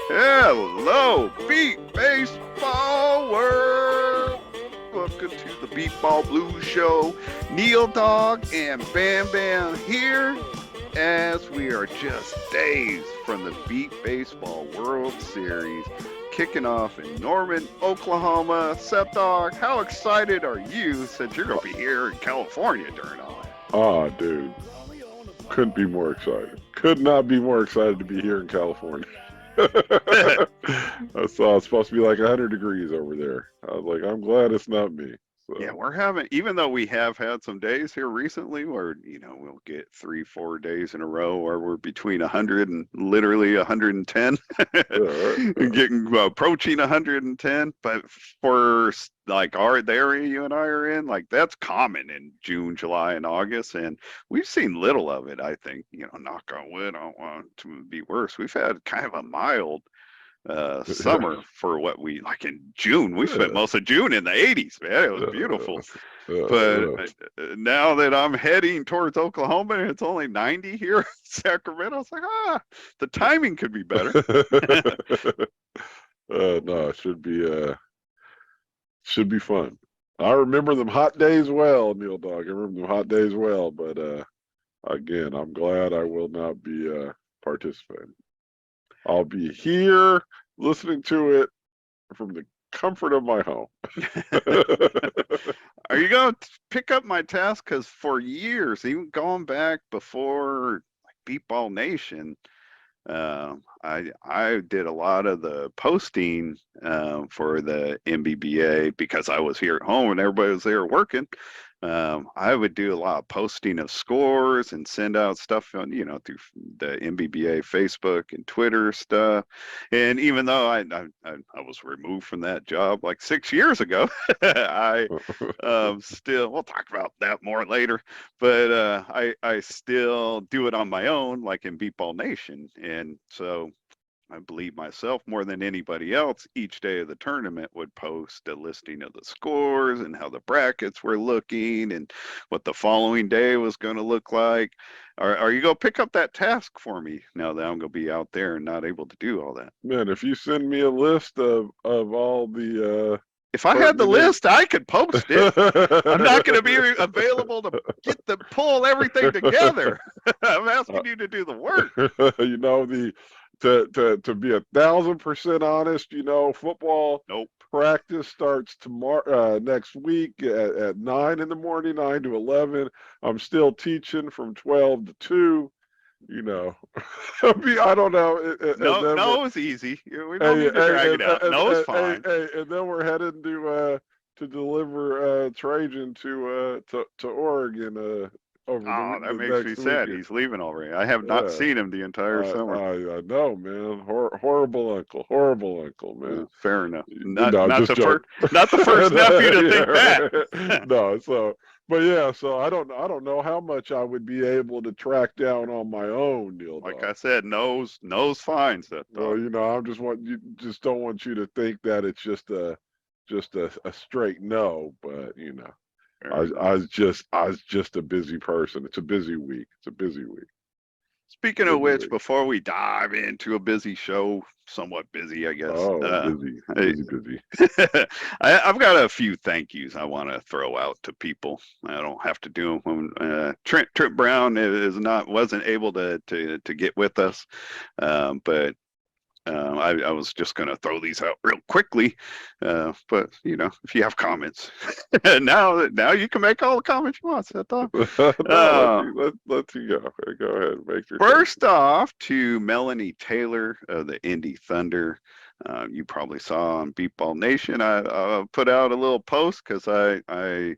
Hello, Beat Baseball World. Welcome to the Beepball Blues Show. NealDawg and Bam Bam here as we are just days from the Beat Baseball World Series kicking off in Norman, Oklahoma. Seth Dog, how excited are you since you're going to be here in California during all that? Ah, dude, couldn't be more excited. Could not be more excited to be here in California. I saw it's supposed to be like 100 degrees over there. I was like, I'm glad it's not me. Yeah, So we're having, even though we have had some days here recently where, we'll get 3, 4 days in a row where we're between 100 and literally 110, yeah, and getting approaching 110. But for like the area you and I are in, like that's common in June, July, and August. And we've seen little of it, I think, knock on wood, I don't want it to be worse. We've had kind of a mild summer for what we like in June. We spent yeah, most of June in the 80s, man. It was beautiful. But yeah, now that I'm heading towards Oklahoma and it's only 90 here in Sacramento, it's like, the timing could be better. no, it should be fun. I remember them hot days well, NealDawg. I remember them hot days well, but again, I'm glad I will not be participating. I'll be here listening to it from the comfort of my home. Are you going to pick up my task? Because for years, even going back before like Beepball Nation, I did a lot of the posting for the MBBA because I was here at home and everybody was there working. I would do a lot of posting of scores and send out stuff on, through the MBBA Facebook and Twitter stuff. And even though I was removed from that job like 6 years ago, I still, we'll talk about that more later, but I still do it on my own, like in Beepball Nation. And so I believe myself more than anybody else, each day of the tournament would post a listing of the scores and how the brackets were looking and what the following day was going to look like. Are you going to pick up that task for me now that I'm going to be out there and not able to do all that? Man, if you send me a list of all the If I had the pertinent list, I could post it. I'm not going to be available to pull everything together. I'm asking you to do the work. the to be 1,000% honest, football Nope. practice starts tomorrow next week at 9 in the morning, 9 to 11. I'm still teaching from 12 to 2. I don't know. No, it's easy. We don't need to drag it out. No, it's fine. And then we're heading to deliver Trajan to Oregon over Oh, that the makes me next sad. weekend. He's leaving already. I have not Yeah, seen him the entire summer. I know, man. Horrible uncle, man. Fair enough. No, Not just the joke. first not the first nephew to think Yeah. that. No, but yeah, so I don't know how much I would be able to track down on my own, Like NealDawg. I said, nose fine, Seth Well, Dog. I just don't want you to think that it's just a straight no, but Fair enough. I was just a busy person. It's a busy week. It's a busy week. Speaking of Busy which, week. before we dive into a busy show, somewhat busy, I guess. Oh, busy, I, busy, busy. I've got a few thank yous I want to throw out to people. I don't have to do them. Trent Brown wasn't able to get with us, but I was just going to throw these out real quickly, but if you have comments, now you can make all the comments you want. No, Uh, let you go. Go ahead, make your thank First off, to Melanie Taylor of the Indy Thunder. You probably saw on Beepball Nation, I put out a little post because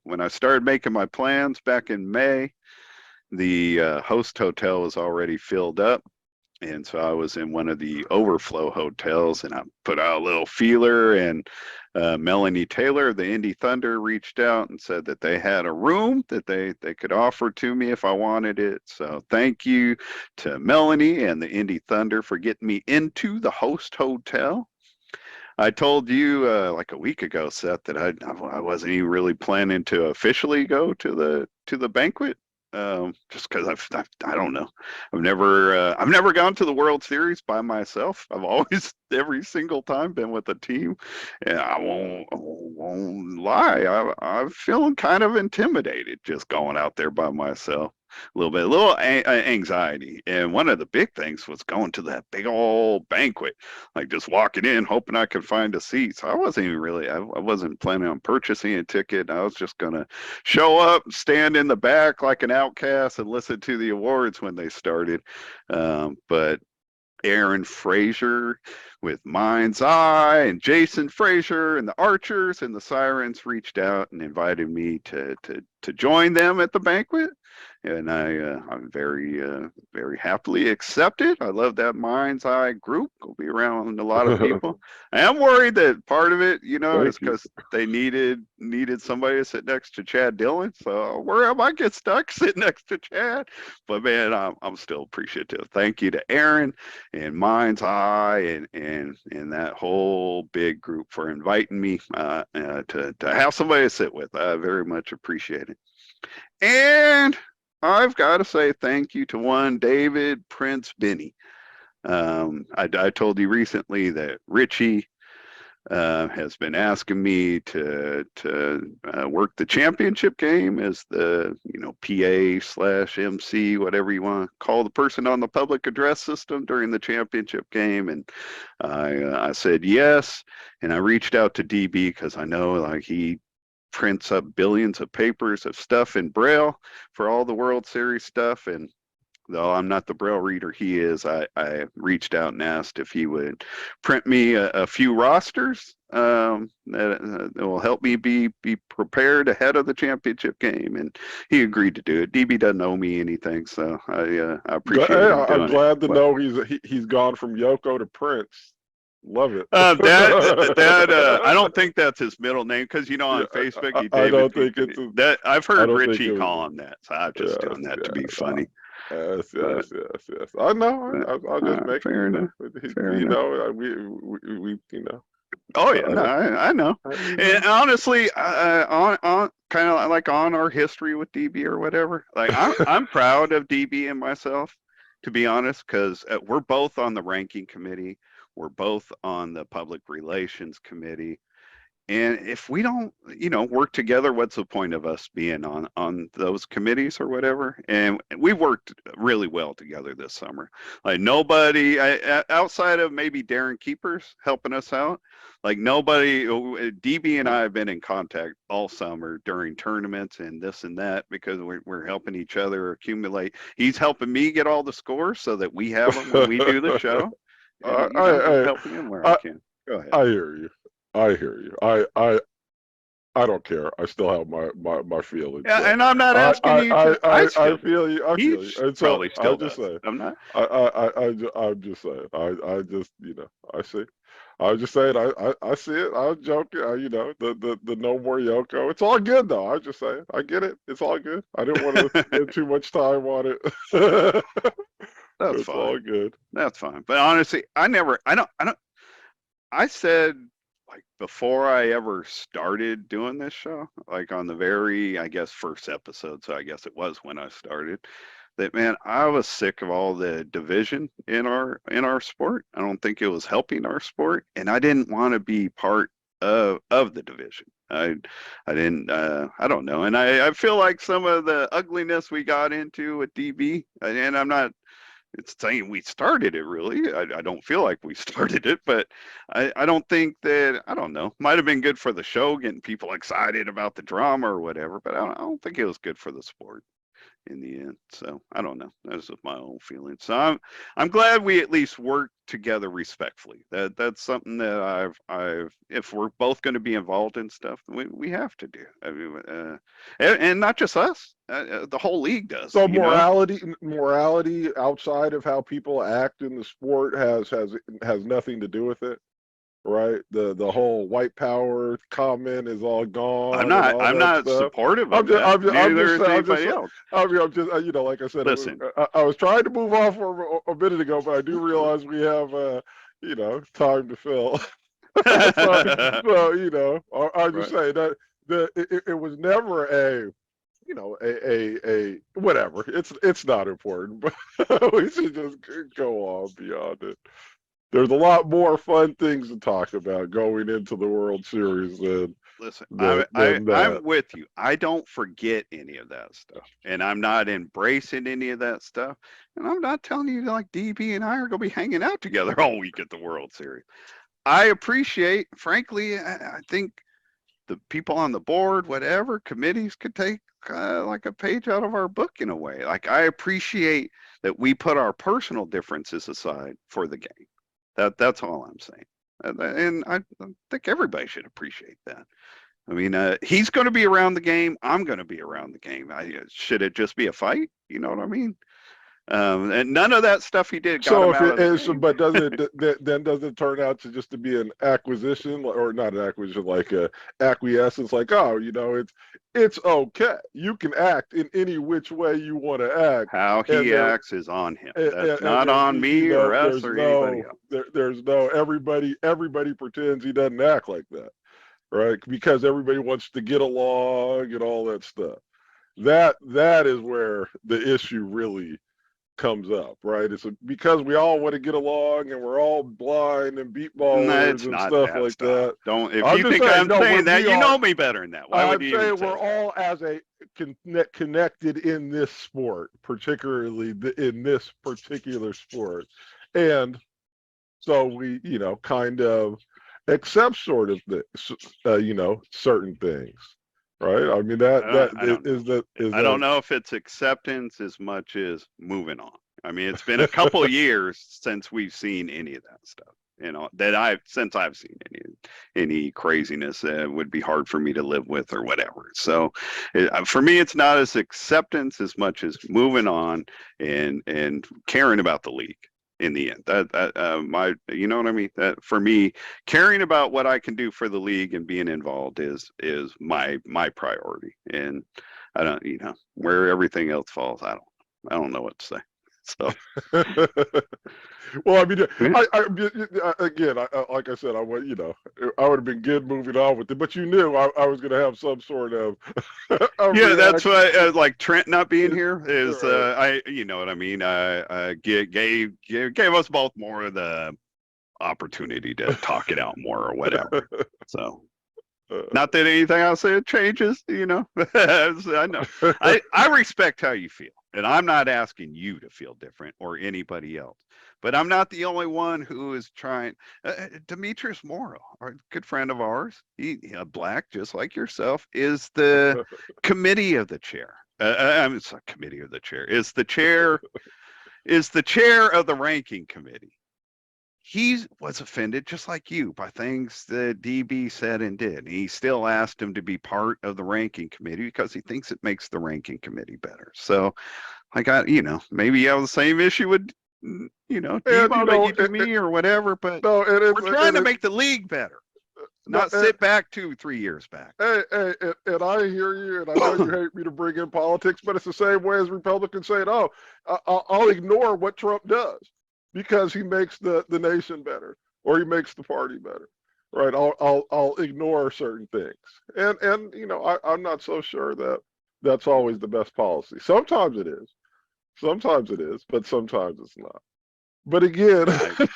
when I started making my plans back in May, the host hotel was already filled up. And so I was in one of the overflow hotels and I put out a little feeler, and Melanie Taylor, the Indy Thunder, reached out and said that they had a room that they could offer to me if I wanted it. So thank you to Melanie and the Indy Thunder for getting me into the host hotel. I told you like a week ago, Seth, that I wasn't even really planning to officially go to the banquet. just because I don't know. I've never gone to the World Series by myself. I've always every single time been with a team, and I won't lie. I'm feeling kind of intimidated just going out there by myself. A little bit, a little anxiety, and one of the big things was going to that big old banquet, like just walking in, hoping I could find a seat. So I wasn't even really, I wasn't planning on purchasing a ticket. I was just gonna show up, stand in the back like an outcast, and listen to the awards when they started. But Aaron Frazier with Mind's Eye and Jason Frazier and the Archers and the Sirens reached out and invited me to join them at the banquet, and I'm very happily accepted. I love that Mind's Eye group. I'll be around a lot of people. I am worried that part of it, is Thank you. because they needed somebody to sit next to Chad Dillon. So where am I get stuck sitting next to Chad? But man, I'm still appreciative. Thank you to Aaron and Mind's Eye and that whole big group for inviting me to have somebody to sit with. I very much appreciate it. And I've got to say thank you to one David Prince Binney. I told you recently that Richie has been asking me to work the championship game as the PA/MC, whatever you want to call the person on the public address system during the championship game, and I said yes, and I reached out to DB because I know like he prints up billions of papers of stuff in Braille for all the World Series stuff, and though I'm not the Braille reader he is, I reached out and asked if he would print me a few rosters that will help me be prepared ahead of the championship game, and he agreed to do it. DB doesn't owe me anything, so I appreciate him I'm doing it. glad to But, know he's gone from Yoko to Prince. Love it. I don't think that's his middle name because Yeah, on Facebook I, he I David don't think P. it's. That I've I heard don't think Richie it was. call him that, so I'm just Yes, doing that to be yes, funny. yes, But yes, yes, yes. I know. I'm just making. fair enough. Fair enough. We. Oh yeah, I no, don't. I know. And honestly, on kind of like on our history with DB or whatever, like I'm proud of DB and myself, to be honest, because we're both on the ranking committee, we're both on the public relations committee, and if we don't, work together, what's the point of us being on those committees or whatever? And we worked really well together this summer. Like nobody outside of maybe Darren Keepers helping us out, like nobody. DB and I have been in contact all summer during tournaments and this and that because we're helping each other accumulate. He's helping me get all the scores so that we have them when we do the show, and just helping him where I I, can. Go ahead. I hear you. I hear you. I don't care. I still have my feelings. Yeah, So and I'm not asking you to. I I still do. feel you. I He feel you. And so probably I still just does. say I'm not. I'm just saying. I just I see. I was just saying. I see it. I was joking. The no more Yoko. It's all good though. I was just saying. I get it. It's all good. I didn't want to spend too much time on it. That's It's all fine. good. That's fine. But honestly, I don't. I said like before I ever started doing this show, like on the very, I guess, first episode. So I guess it was when I started. That man, I was sick of all the division in our sport. I don't think it was helping our sport, and I didn't want to be part of the division. I didn't I don't know, and I feel like some of the ugliness we got into with DB, and I'm not it's saying we started it really. I don't feel like we started it, but I don't think that I don't know. Might have been good for the show, getting people excited about the drama or whatever, but I don't think it was good for the sport in the end. So I don't know. That's just my own feelings. So I'm glad we at least work together respectfully. That's something that I've if we're both going to be involved in stuff, we have to do. I mean, and not just us. The whole league does. So morality outside of how people act in the sport has nothing to do with it, right? The whole white power comment is all gone and all I'm that not stuff. supportive of that. I'm Neither just is saying, anybody else. I'm just like I said, Listen, I was trying to move off for a minute ago, but I do realize we have time to fill. so I'm just right. saying that it was never a a whatever. It's not important, but we should just go on beyond it. There's a lot more fun things to talk about going into the World Series than Listen, than that. I'm with you. I don't forget any of that stuff, and I'm not embracing any of that stuff. And I'm not telling you like DB and I are going to be hanging out together all week at the World Series. I appreciate, frankly, I think the people on the board, whatever committees, could take like a page out of our book in a way. Like I appreciate that we put our personal differences aside for the game. That's all I'm saying. And I think everybody should appreciate that. I mean, he's going to be around the game. I'm going to be around the game. Should it just be a fight? You know what I mean? And none of that stuff he did got So him if out of it the is, game. but does it then does it turn out to just to be an acquisition or not an acquisition, like a acquiescence? Like, oh, it's okay. You can act in any which way you want to act, How and he acts is on him. That's and not on me or us there's or anybody else. there's no everybody pretends he doesn't act like that, right? Because everybody wants to get along and all that stuff. That is where the issue really comes up, right? It's because we all want to get along and we're all blind and No, beatballers it's and not stuff that like stuff. that. Don't. If I'm you just think saying, I'm no, saying that, we you are. know me better than that. Why would I'm you even saying say we're that? all as a connected in this sport, particularly in this particular sport, and so we, kind of accept sort of certain things, right? I mean that I don't know. is I don't that. know if it's acceptance as much as moving on. I mean, it's been a couple of years since we've seen any of that stuff. You know, since I've seen any craziness that would be hard for me to live with or whatever. So, for me, it's not as acceptance as much as moving on and caring about the league in the end. You know what I mean? That for me, caring about what I can do for the league and being involved is my priority. And I don't, where everything else falls, I don't know what to say. So, Well, I mean, again, like I said, I would, I would have been good moving on with it, but you knew I was going to have some sort of a yeah, that's reaction. why like Trent not being here is Right. you know what I mean. Gave us both more of the opportunity to talk it out more or whatever. So. Not that anything I say changes, I know. I respect how you feel, and I'm not asking you to feel different or anybody else. But I'm not the only one who is trying. Demetrius Morrow, our good friend of ours, black just like yourself, is the committee of the chair. It's a committee of the chair. Is the chair of the ranking committee. He was offended just like you by things that DB said and did. He still asked him to be part of the ranking committee because he thinks it makes the ranking committee better. So maybe you have the same issue with, And Debo that you do me or whatever, but no, we're trying to make the league better, no, not sit back 2-3 years back. and I hear you, and I know you hate me to bring in politics, but it's the same way as Republicans saying, "Oh, I'll ignore what Trump does because he makes the nation better or he makes the party better." Right? I'll ignore certain things, and I'm not so sure that that's always the best policy. Sometimes it is, but sometimes it's not. But again,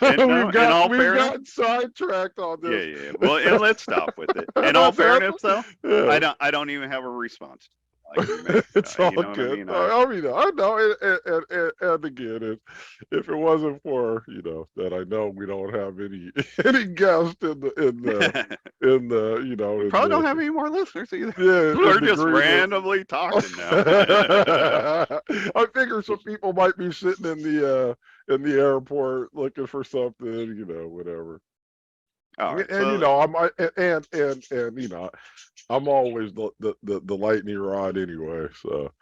And no, in all we've fairness, gotten sidetracked on yeah, this. yeah. Well, and let's stop with it. In all fairness, though, I don't even have a response like you make. It's all You know what I good. mean? I know, and again, if it wasn't for that, I know we don't have any any guest We in probably don't the have any more listeners either. yeah in We're the just green room. randomly talking now. I figure some people might be sitting in the airport looking for something, whatever. All right, And so I'm I'm always the lightning rod anyway, so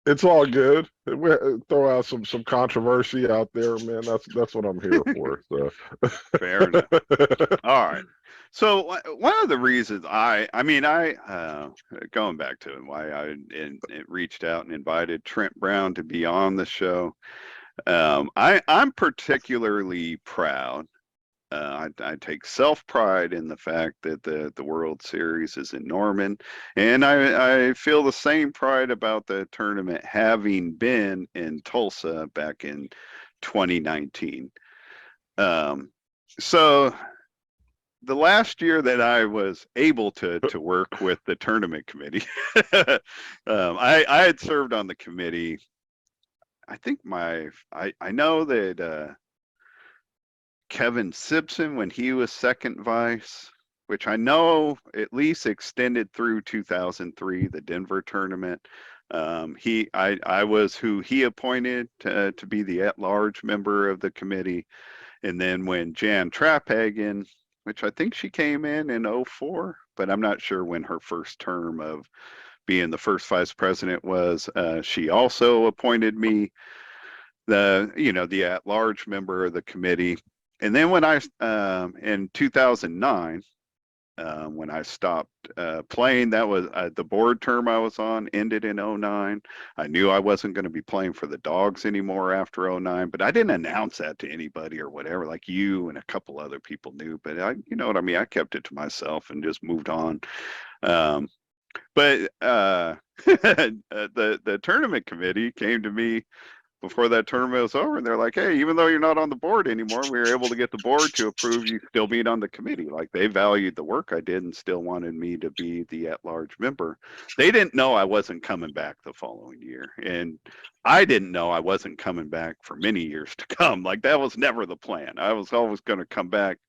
it's all good. We throw out some controversy out there, man. That's what I'm here for. So fair enough. All right. So one of the reasons going back to why it reached out and invited Trent Brown to be on the show. I'm particularly proud. I take self-pride in the fact that the World Series is in Norman, and I feel the same pride about the tournament having been in Tulsa back in 2019. So the last year that I was able to work with the tournament committee, I had served on the committee. I think I know that Kevin Simpson, when he was second vice, which I know at least extended through 2003, the Denver tournament. I was who he appointed to be the at-large member of the committee. And then when Jan Trapphagen, which I think she came in 04, but I'm not sure when her first term of being the first vice president was, she also appointed me the at-large member of the committee. And then when I in 2009, when I stopped playing, that was the board term I was on ended in 09. I knew I wasn't going to be playing for the Dogs anymore after 09, but I didn't announce that to anybody or whatever. Like you and a couple other people knew, but you know what I mean. I kept it to myself and just moved on. But the tournament committee came to me before that tournament was over, and they're like, hey, even though you're not on the board anymore, we were able to get the board to approve you still being on the committee. Like, they valued the work I did and still wanted me to be the at-large member. They didn't know I wasn't coming back the following year, and I didn't know I wasn't coming back for many years to come. Like, that was never the plan. I was always going to come back,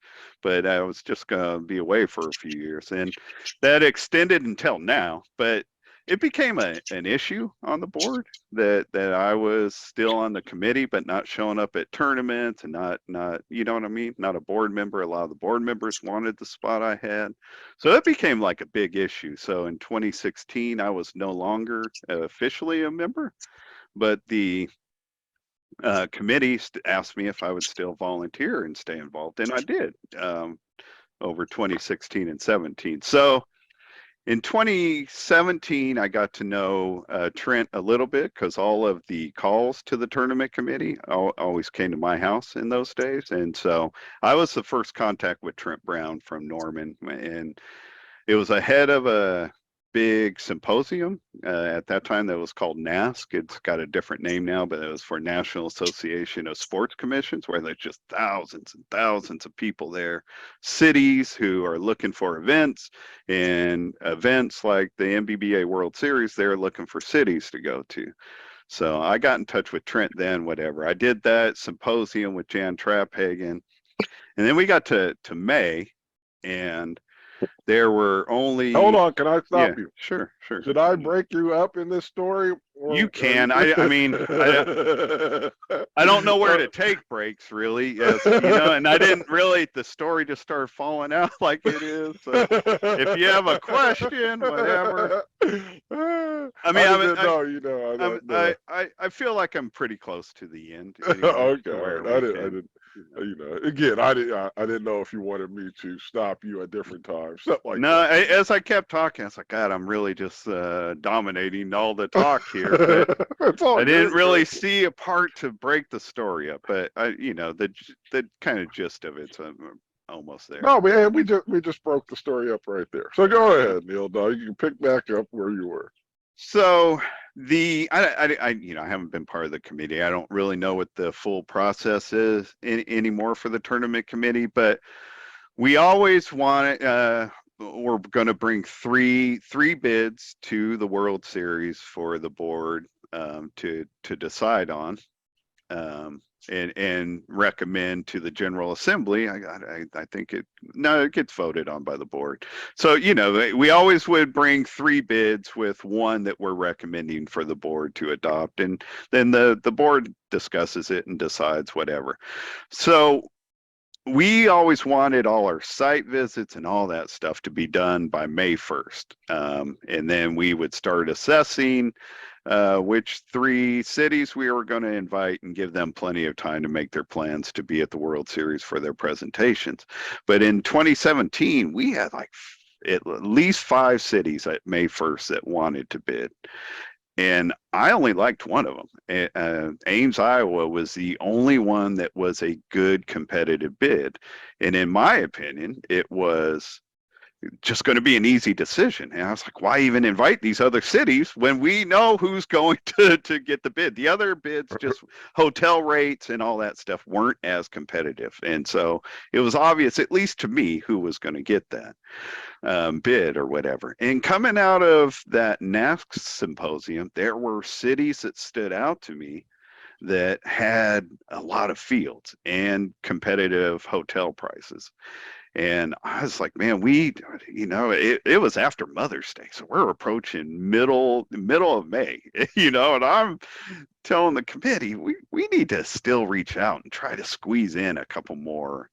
but I was just going to be away for a few years, and that extended until now. But it became an issue on the board that I was still on the committee but not showing up at tournaments and not you know what I mean, not a board member. A lot of the board members wanted the spot I had, so it became like a big issue. So in 2016 I was no longer officially a member, but the committee asked me if I would still volunteer and stay involved, and I did over 2016 and 17. So in 2017, I got to know Trent a little bit because all of the calls to the tournament committee always came to my house in those days. And so I was the first contact with Trent Brown from Norman. And it was ahead of a big symposium at that time that was called NASC. It's got a different name now, but it was for National Association of Sports Commissions, where there's just thousands and thousands of people there, cities who are looking for events, and events like the NBBA World Series, they're looking for cities to go to. So I got in touch with Trent then, whatever. I did that symposium with Jan Trapphagen, and then we got to May, and there were only. Hold on, can I stop yeah, you? Sure. Should I break you up in this story? You can. I mean, I don't know where to take breaks, really. Yes, and I didn't really. The story just started falling out like it is. So if you have a question, whatever. I mean, I feel like I'm pretty close to the end. Anyway, okay, again, I didn't know if you wanted me to stop you at different times, something like that. As I kept talking, I was like, God, I'm really just dominating all the talk here. But I didn't really see a part to break the story up. But the kind of gist of it's almost there. No, man, we just broke the story up right there. So go ahead, NealDawg. You can pick back up where you were. So I haven't been part of the committee. I don't really know what the full process is anymore for the tournament committee, but we always wanted. We're going to bring three bids to the World Series for the board to decide on. And recommend to the General Assembly. I think it gets voted on by the board. So we always would bring three bids with one that we're recommending for the board to adopt, and then the board discusses it and decides whatever. So we always wanted all our site visits and all that stuff to be done by May 1st, and then we would start assessing which three cities we were going to invite and give them plenty of time to make their plans to be at the World Series for their presentations. But in 2017, we had like at least 5 cities at May 1st that wanted to bid. and I only liked one of them. Ames, Iowa was the only one that was a good competitive bid. And in my opinion, it was just going to be an easy decision. And I was like, why even invite these other cities when we know who's going to get the bid? The other bids, just hotel rates and all that stuff, weren't as competitive. And so it was obvious, at least to me, who was going to get that bid or whatever. And coming out of that NASC symposium, there were cities that stood out to me that had a lot of fields and competitive hotel prices. And I was like, man, it was after Mother's Day, so we're approaching middle of May, and I'm telling the committee we need to still reach out and try to squeeze in a couple more,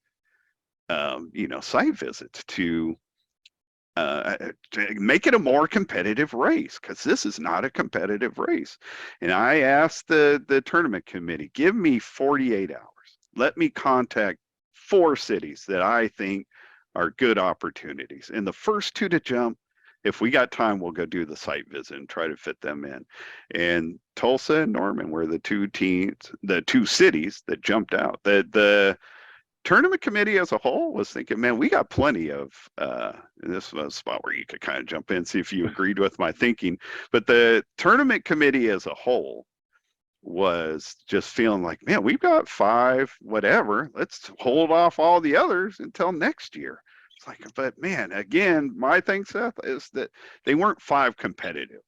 site visits to make it a more competitive race, because this is not a competitive race. And I asked the tournament committee, give me 48 hours. Let me contact 4 cities that I think are good opportunities. And the first 2 to jump, if we got time, we'll go do the site visit and try to fit them in. And Tulsa and Norman were the 2 cities that jumped out. The tournament committee as a whole was thinking, man, we got plenty of, this was a spot where you could kind of jump in, see if you agreed with my thinking. But the tournament committee as a whole was just feeling like, man, we've got 5, whatever. Let's hold off all the others until next year. It's like, but man, again, my thing, Seth, is that they weren't 5 competitive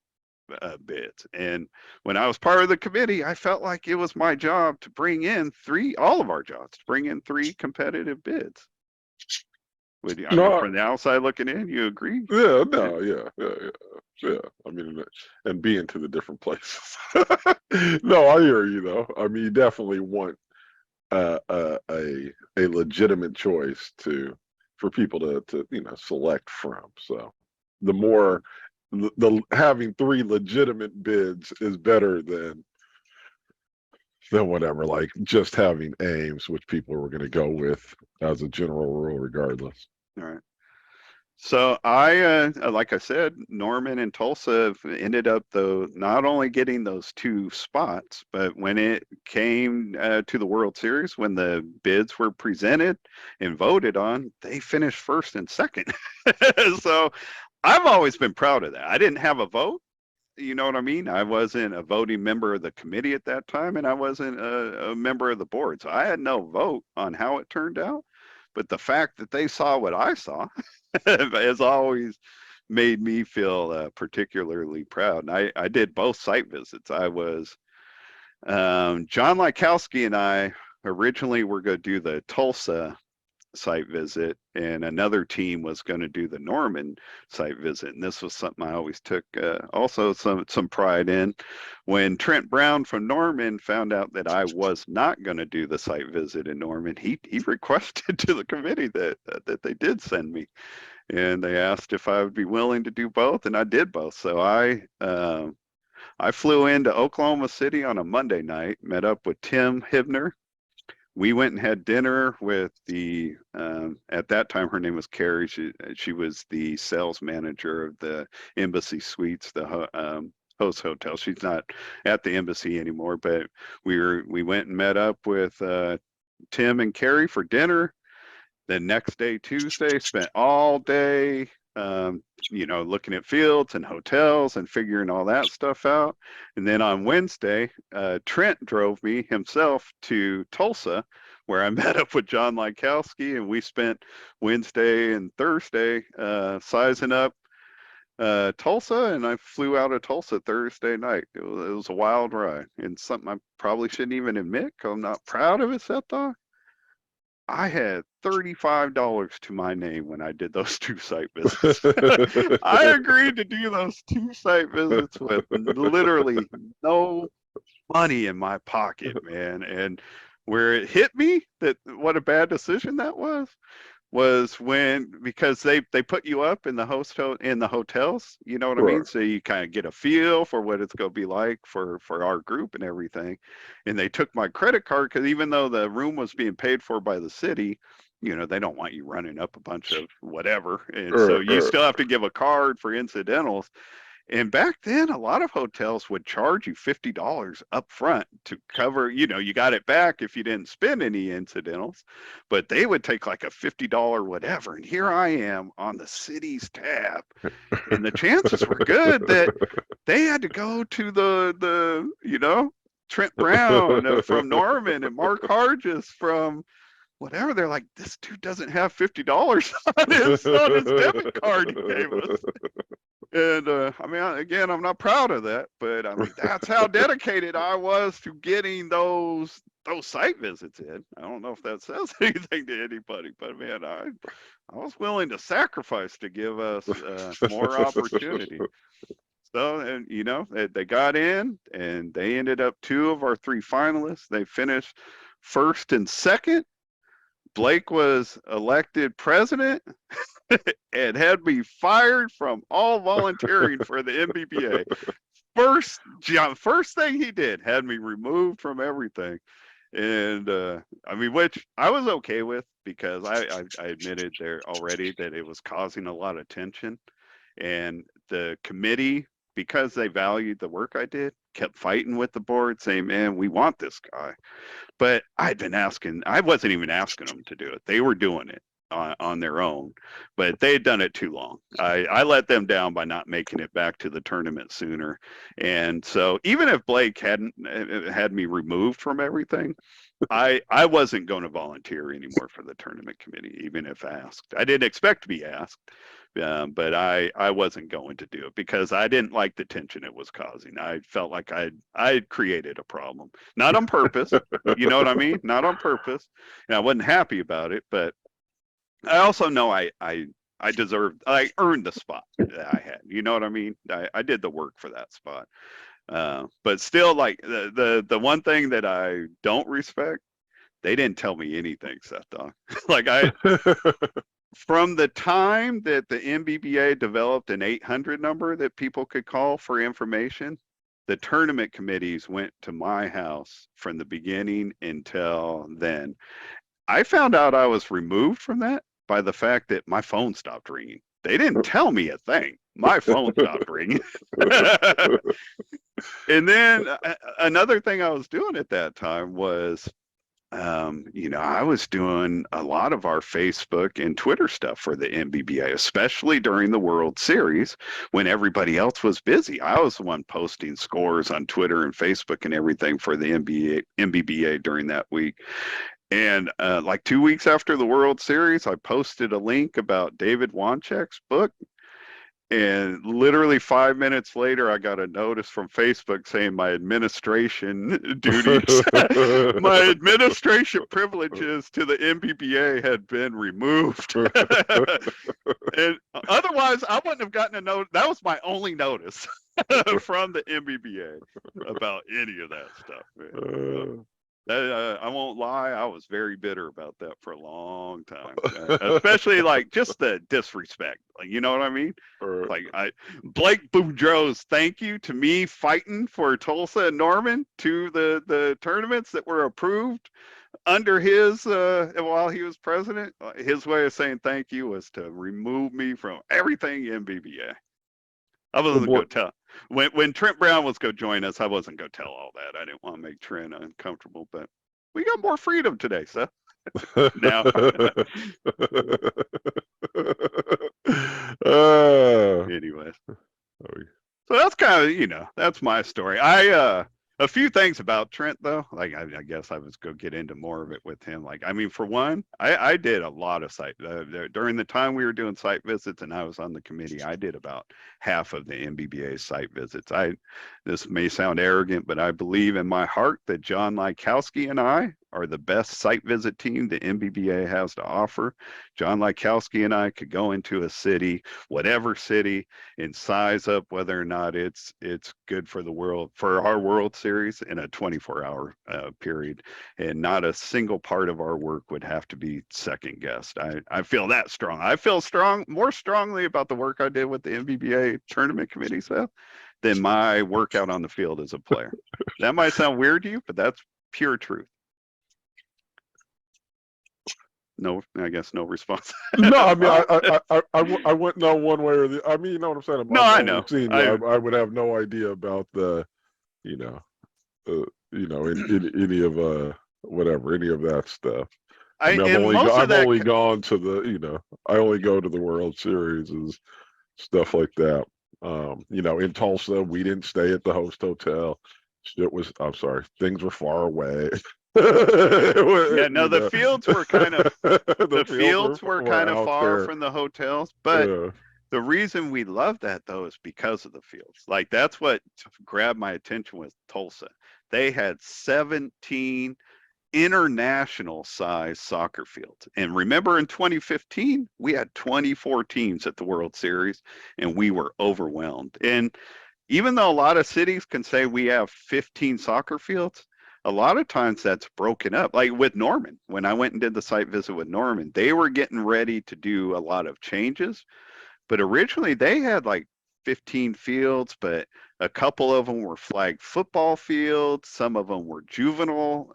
bids. And when I was part of the committee, I felt like it was my job to bring in 3, all of our jobs, to bring in 3 competitive bids. Would you, I mean, No, from the outside looking in, you agree? yeah, no, yeah. I mean, and being to the different places. No, I hear you though. I mean, you definitely want a legitimate choice for people to select from. So the more the having 3 legitimate bids is better than whatever, like just having Ames, which people were going to go with as a general rule, regardless. All right. So I, like I said, Norman and Tulsa ended up, though, not only getting those 2 spots, but when it came to the World Series, when the bids were presented and voted on, they finished first and second. So I've always been proud of that. I didn't have a vote. You know what I mean? I wasn't a voting member of the committee at that time, and I wasn't a member of the board. So I had no vote on how it turned out. But the fact that they saw what I saw has always made me feel particularly proud. And I did both site visits. I was, John Lykowski and I originally were going to do the Tulsa site visit, and another team was going to do the Norman site visit. And this was something I always took also some pride in. When Trent Brown from Norman found out that I was not going to do the site visit in Norman, he requested to the committee that they did send me, and they asked if I would be willing to do both, and I did both. So I flew into Oklahoma City on a Monday night, met up with Tim Hibner. We went and had dinner with the, at that time, her name was Carrie. She was the sales manager of the Embassy Suites, the host hotel. She's not at the embassy anymore, but we went and met up with Tim and Carrie for dinner. The next day, Tuesday, spent all day, looking at fields and hotels and figuring all that stuff out. And then on Wednesday, Trent drove me himself to Tulsa, where I met up with John Lykowski, and we spent Wednesday and Thursday sizing up Tulsa, and I flew out of Tulsa Thursday night. It was a wild ride, and something I probably shouldn't even admit because I'm not proud of it, Seth. I had $35 to my name when I did those 2 site visits. I agreed to do those 2 site visits with literally no money in my pocket, man. And where it hit me that what a bad decision that was when, because they put you up in the in the hotels, you know what I mean? Right. So you kind of get a feel for what it's going to be like for our group and everything. And they took my credit card, because even though the room was being paid for by the city, they don't want you running up a bunch of whatever. And so you still have to give a card for incidentals. And back then, a lot of hotels would charge you $50 up front to cover, you got it back if you didn't spend any incidentals, but they would take like a $50 whatever. And here I am on the city's tab. And the chances were good that they had to go to Trent Brown from Norman and Mark Hargis from whatever. They're like, this dude doesn't have $50 on his debit card he gave us. And I mean, again, I'm not proud of that, but I mean, that's how dedicated I was to getting those site visits in. I don't know if that says anything to anybody, but man, I was willing to sacrifice to give us more opportunity. So, and they got in, and they ended up 2 of our 3 finalists. They finished first and second. Blake was elected president and had me fired from all volunteering for the MBBA. First thing he did, had me removed from everything. And I mean, which I was okay with, because I admitted there already that it was causing a lot of tension. And the committee, because they valued the work I did, kept fighting with the board, saying, man, we want this guy. But I wasn't even asking them to do it. They were doing it on their own, but they had done it too long. I let them down by not making it back to the tournament sooner. And so even if Blake hadn't had me removed from everything, I wasn't going to volunteer anymore for the tournament committee, even if asked. I didn't expect to be asked, but I wasn't going to do it because I didn't like the tension it was causing. I felt like I'd created a problem, not on purpose. You know what I mean? Not on purpose. And I wasn't happy about it, but I also know I earned the spot that I had. You know what I mean? I did the work for that spot. But still, like the one thing that I don't respect, they didn't tell me anything, Seth Dog. Like from the time that the MBBA developed an 800 number that people could call for information, the tournament committees went to my house from the beginning until then. I found out I was removed from that by the fact that my phone stopped ringing. They didn't tell me a thing. My phone stopped ringing. And then another thing I was doing at that time was, I was doing a lot of our Facebook and Twitter stuff for the MBBA, especially during the World Series when everybody else was busy. I was the one posting scores on Twitter and Facebook and everything for the MBBA during that week. And like 2 weeks after the World Series, I posted a link about David Wanchek's book. And literally 5 minutes later, I got a notice from Facebook saying my administration duties, my administration privileges to the MBBA had been removed. And otherwise, I wouldn't have gotten a note. That was my only notice from the MBBA about any of that stuff. I won't lie, I was very bitter about that for a long time, especially like just the disrespect. Like, you know what I mean? Like Blake Boudreaux's thank you to me fighting for Tulsa and Norman to the tournaments that were approved under his while he was president. His way of saying thank you was to remove me from everything MBBA. I wasn't going to tell. When Trent Brown was going to join us, I wasn't going to tell all that. I didn't want to make Trent uncomfortable, but we got more freedom today, Seth. Now. Anyways. So that's kind of, that's my story. A few things about Trent, though. Like, I guess I was going to get into more of it with him. Like, I mean, for one, I did a lot of site during the time we were doing site visits and I was on the committee. I did about half of the MBBA site visits. This may sound arrogant, but I believe in my heart that John Lykowski and I are the best site visit team the MBBA has to offer. John Lykowski and I could go into a city, whatever city, and size up whether or not it's good for the world, for our World Series in a 24-hour period, and not a single part of our work would have to be second guessed. I feel that strong. I feel more strongly about the work I did with the MBBA tournament committee, Seth, than my work out on the field as a player. That might sound weird to you, but that's pure truth. No, I guess no response. No, I mean, Well, I wouldn't know one way or the. I mean, you know what I'm saying. no, I've I only know. seen you. I would have no idea about the, you know, any of whatever, any of that stuff. I mean, and most of I've that, only gone to the, I only go to the World Series and stuff like that. In Tulsa, we didn't stay at the host hotel. Shit was, I'm sorry, things were far away. yeah, no, the fields were kind of The the fields fields were were kind of out far there. from the hotels, but Uh, the reason we love that though is because of the fields. Like that's what grabbed my attention with Tulsa. They had 17 international size soccer fields. And remember in 2015, we had 24 teams at the World Series and we were overwhelmed. And even though a lot of cities can say we have 15 soccer fields, a lot of times that's broken up. Like with Norman, when I went and did the site visit with Norman, they were getting ready to do a lot of changes, but originally they had like 15 fields, but a couple of them were flag football fields. Some of them were juvenile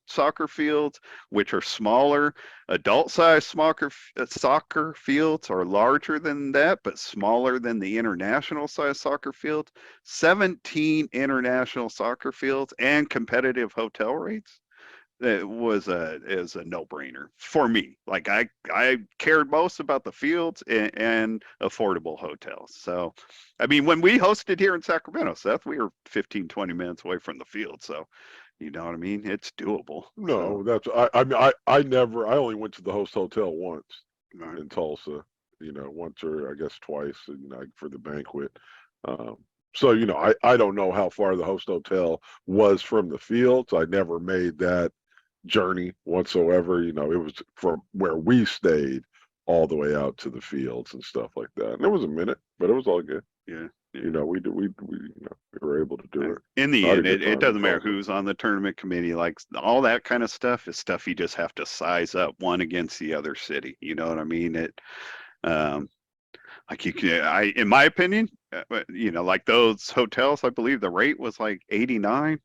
soccer fields, which are smaller. Adult size soccer fields are larger than that, but smaller than the international size soccer fields. 17 international soccer fields and competitive hotel rates. It was a is a no brainer for me. Like I cared most about the fields and affordable hotels. So, I mean, when we hosted here in Sacramento, Seth, we were 15, 20 minutes away from the field. So, you know what I mean? It's doable. no, So, I mean, I only went to the host hotel once all right. in Tulsa, once or I guess twice, for the banquet. Um, so, I don't know how far the host hotel was from the fields. I never made that journey whatsoever. It was from where we stayed all the way out to the fields and stuff like that. And it was a minute, but it was all good. Yeah. We were able to do it. In the I had a end, good it time in doesn't matter Tulsa. who's on the tournament committee. Like all that kind of stuff is stuff you just have to size up one against the other city. You know what I mean? Um, like you can, in my opinion, like those hotels, I believe the rate was like 89.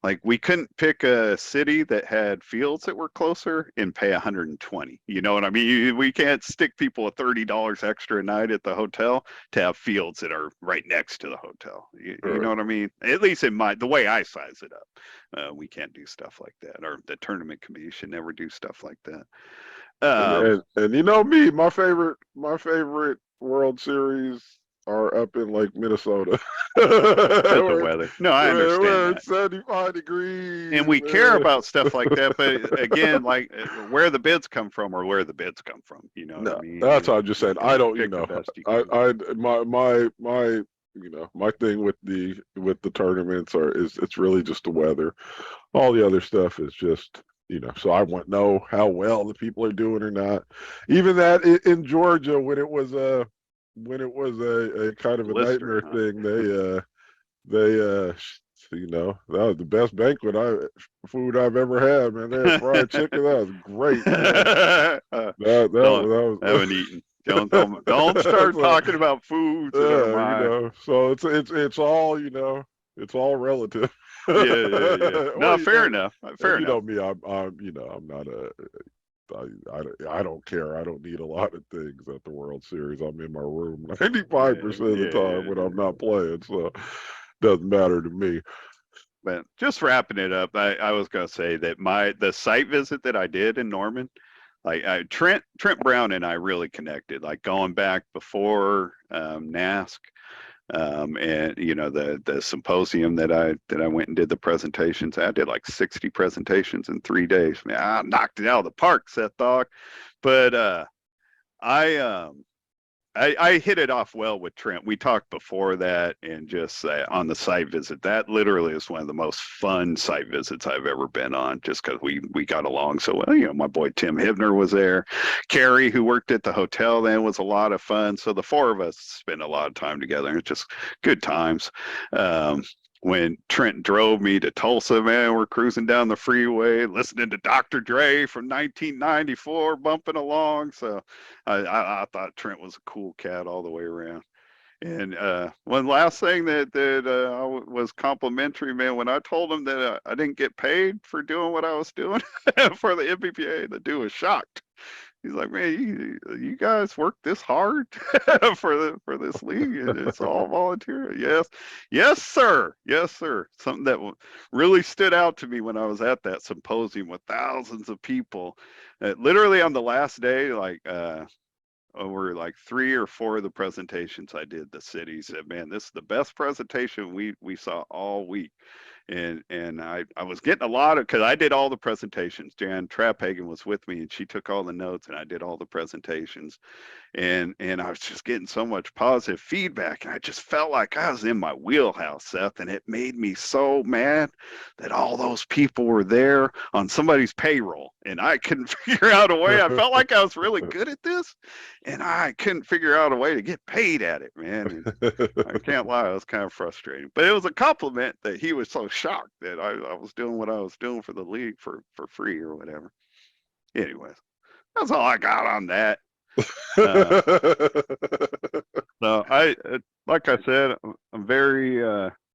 Like we couldn't pick a city that had fields that were closer and pay 120. You know what I mean? We can't stick people a $30 extra a night at the hotel to have fields that are right next to the hotel. You know Right. what I mean? At least in the way I size it up, we can't do stuff like that, or the tournament committee should never do stuff like that. And you know me, my favorite World Series are up in like Minnesota, Because of where weather. No, I understand where that. it's 75 And degrees, we care man. about stuff like that, but again, like where the bids come from or where the bids come from. You know what I No, mean? that's what I'm just You saying. I gotta don't, pick the best you I, can get. I, my thing with the tournaments is it's really just the weather. All the other stuff is just, so I want to know how well the people are doing or not. Even that in Georgia when it was a kind of a Blister, nightmare huh? thing, that was the best banquet food I've ever had, man. They had fried chicken. That was great, man. Don't That I was haven't eaten. Don't start so, talking about foods that are mine. so it's all, it's all relative. Yeah, yeah, yeah. Well, No, fair enough. Fair and enough. me, I'm not I don't care. I don't need a lot of things at the World Series. I'm in my room Yeah, 95% of the yeah, time yeah, when I'm yeah. not playing, so doesn't matter to me. But just wrapping it up, I was gonna say that the site visit that I did in Norman, like Trent Brown and I really connected. Like going back before NASC, and the symposium that I went and did the presentations. I did like 60 presentations in 3 days. Man, I knocked it out of the park, Seth Dog. But I I hit it off well with Trent. We talked before that, and just on the site visit. That literally is one of the most fun site visits I've ever been on, just because we got along so well. My boy Tim Hibner was there. Carrie, who worked at the hotel then, was a lot of fun. So the four of us spent a lot of time together, and it's just good times. Um, when Trent drove me to Tulsa, man, we're cruising down the freeway, listening to Dr. Dre from 1994, bumping along. So I thought Trent was a cool cat all the way around. And one last thing that was complimentary, man. When I told him that I didn't get paid for doing what I was doing for the MPPA, the dude was shocked. He's like, man, you guys work this hard for this league, and it's all volunteer. Yes, yes, sir, yes, sir. Something that really stood out to me when I was at that symposium with thousands of people. Literally on the last day, like over like 3 or 4 of the presentations I did, the city said, man, this is the best presentation we saw all week. And I was getting a lot of, because I did all the presentations. Jan Traphagen was with me, and she took all the notes, and I did all the presentations. And I was just getting so much positive feedback, and I just felt like I was in my wheelhouse, Seth, and it made me so mad that all those people were there on somebody's payroll, and I couldn't figure out a way. I felt like I was really good at this, and I couldn't figure out a way to get paid at it, man. And I can't lie, it was kind of frustrating, but it was a compliment that he was so shocked that I was doing what I was doing for the league for free or whatever. Anyways, that's all I got on that. So like I said, I'm very,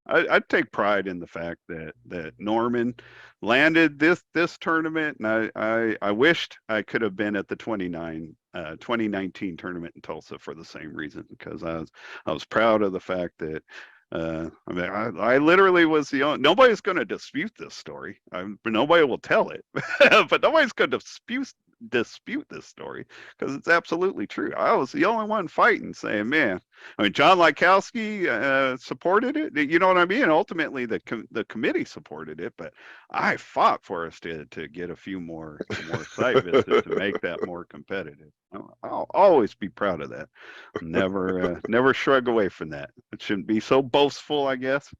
I take pride in the fact that Norman landed this tournament, and I wished I could have been at the 2019 tournament in Tulsa for the same reason, because I was proud of the fact that I mean, I literally was the only. Nobody's going to dispute this story. Nobody will tell it, but nobody's going to dispute this story, because it's absolutely true. I was the only one fighting, saying, "Man, I mean, John Lykowski supported it. You know what I mean? Ultimately, the committee supported it, but I fought for us to get a few more site visits to make that more competitive. I'll always be proud of that. Never shrug away from that. It shouldn't be so boastful, I guess.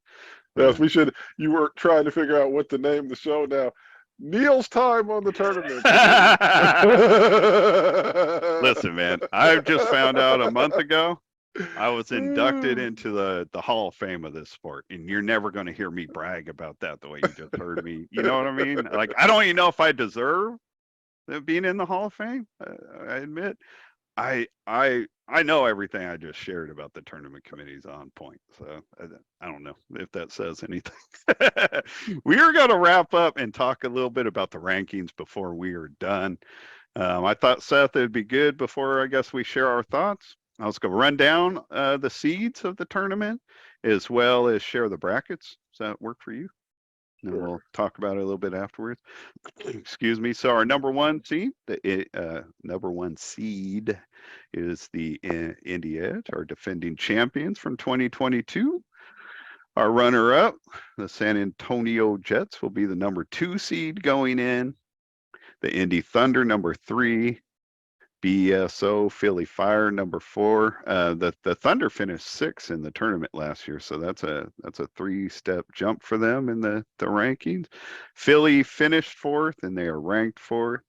Yes, we should. You were trying to figure out what to name the show now. Neil's time on the tournament. Listen, man, I just found out a month ago I was inducted into the Hall of Fame of this sport, and you're never going to hear me brag about that the way you just heard me. You know what I mean? Like, I don't even know if I deserve being in the Hall of Fame. I admit, I know everything I just shared about the tournament committees on point. So I don't know if that says anything. We are going to wrap up and talk a little bit about the rankings before we are done. I thought, Seth, it'd be good before I guess we share our thoughts. I was going to run down the seeds of the tournament, as well as share the brackets. Does that work for you? And Sure. we'll talk about it a little bit afterwards. Excuse me. So our number one seed, number one seed is the Indy Edge, our defending champions from 2022. Our runner-up, the San Antonio Jets, will be the number 2 seed going in. The Indy Thunder, number 3. BSO Philly Fire, number 4. The Thunder finished 6th in the tournament last year, so that's a 3-step jump for them in the rankings. Philly finished 4th, and they are ranked 4th.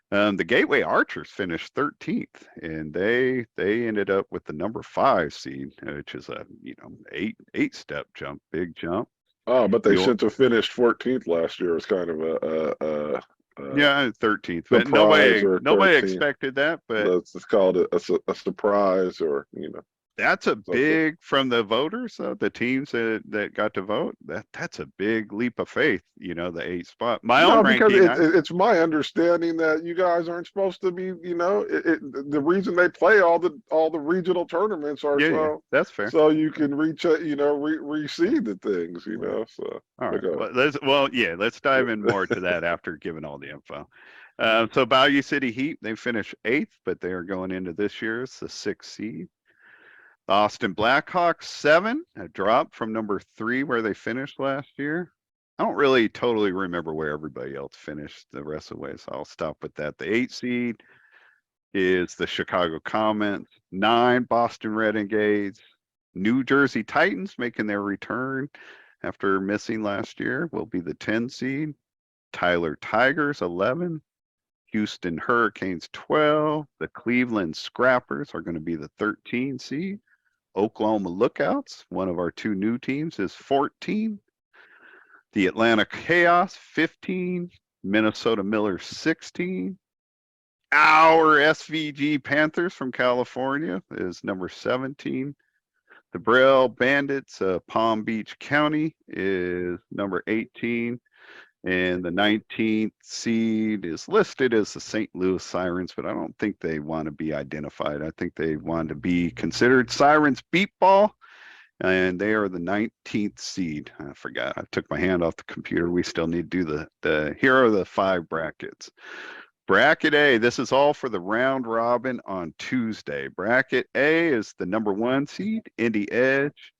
The Gateway Archers finished 13th, and they ended up with the number 5 seed, which is a 8-step jump, big jump. Oh, but they should have finished 14th last year. It's kind of yeah, 13th, but nobody expected that. But it's called a surprise, or that's a big, from the voters, the teams that got to vote. That's a big leap of faith. The 8th spot. My own ranking. Because it's my understanding that you guys aren't supposed to be. The reason they play all the regional tournaments are that's fair. So you can reach reseed the things. So all right. Let's dive in more to that after giving all the info. So Bayou City Heat, they finished 8th, but they are going into this year's the 6th seed. The Austin Blackhawks 7, a drop from number 3 where they finished last year. I don't really totally remember where everybody else finished the rest of the way, so I'll stop with that. The 8th seed is the Chicago Comets. 9, Boston Renegades. New Jersey Titans making their return after missing last year will be the 10 seed. Tyler Tigers 11. Houston Hurricanes 12. The Cleveland Scrappers are going to be the 13 seed. Oklahoma Lookouts, one of our 2 new teams, is 14. The Atlanta Chaos, 15. Minnesota Millers, 16. Our SVG Panthers from California is number 17. The Braille Bandits of Palm Beach County is number 18. And the 19th seed is listed as the St. Louis Sirens, but I don't think they want to be identified. I think they want to be considered Sirens Beepball, and they are the 19th seed. I forgot. I took my hand off the computer. We still need to do here are the 5 brackets. Bracket A, this is all for the round robin on Tuesday. Bracket A is the number 1 seed, Indy Edge,